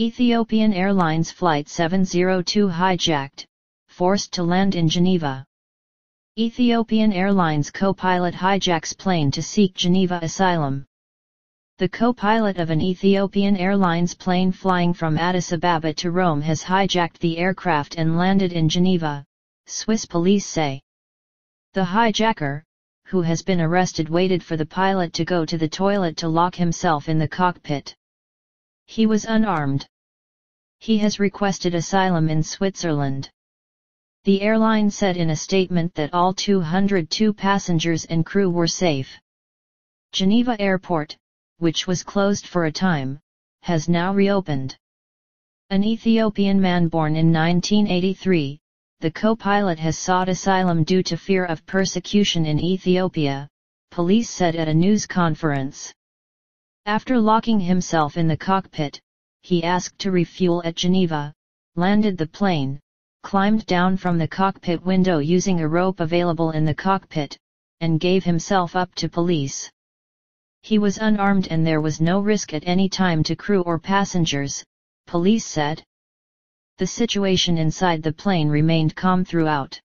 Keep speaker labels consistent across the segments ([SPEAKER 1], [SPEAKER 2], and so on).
[SPEAKER 1] Ethiopian Airlines Flight 702 hijacked, forced to land in Geneva. Ethiopian Airlines co-pilot hijacks plane to seek Geneva asylum. The co-pilot of an Ethiopian Airlines plane flying from Addis Ababa to Rome has hijacked the aircraft and landed in Geneva, Swiss police say. The hijacker, who has been arrested, waited for the pilot to go to the toilet to lock himself in the cockpit. He was unarmed. He has requested asylum in Switzerland. The airline said in a statement that all 202 passengers and crew were safe. Geneva Airport, which was closed for a time, has now reopened. An Ethiopian man born in 1983, the co-pilot has sought asylum due to fear of persecution in Ethiopia, police said at a news conference. After locking himself in the cockpit, he asked to refuel at Geneva, landed the plane, climbed down from the cockpit window using a rope available in the cockpit, and gave himself up to police. He was unarmed and there was no risk at any time to crew or passengers, police said. The situation inside the plane remained calm throughout.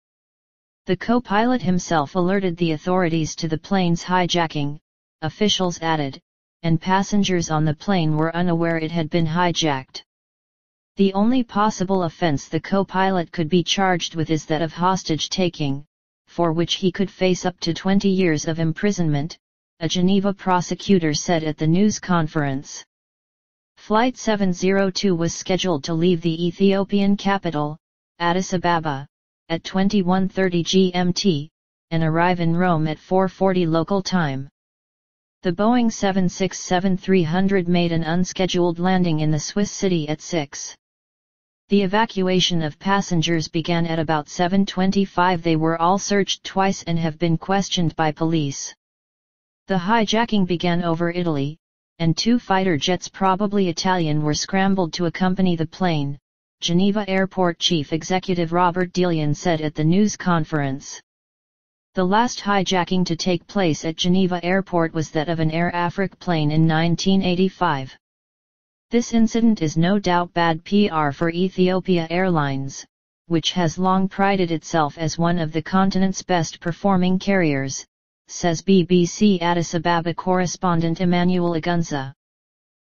[SPEAKER 1] The co-pilot himself alerted the authorities to the plane's hijacking, officials added, and passengers on the plane were unaware it had been hijacked. The only possible offense the co-pilot could be charged with is that of hostage-taking, for which he could face up to 20 years of imprisonment, a Geneva prosecutor said at the news conference. Flight 702 was scheduled to leave the Ethiopian capital, Addis Ababa, at 21:30 GMT, and arrive in Rome at 4:40 local time. The Boeing 767-300 made an unscheduled landing in the Swiss city at 6. The evacuation of passengers began at about 7:25. They were all searched twice and have been questioned by police. The hijacking began over Italy, and 2 fighter jets, probably Italian, were scrambled to accompany the plane, Geneva Airport Chief Executive Robert Delian said at the news conference. The last hijacking to take place at Geneva Airport was that of an Air Afrique plane in 1985. This incident is no doubt bad PR for Ethiopia Airlines, which has long prided itself as one of the continent's best performing carriers, says BBC Addis Ababa correspondent Emmanuel Agunza.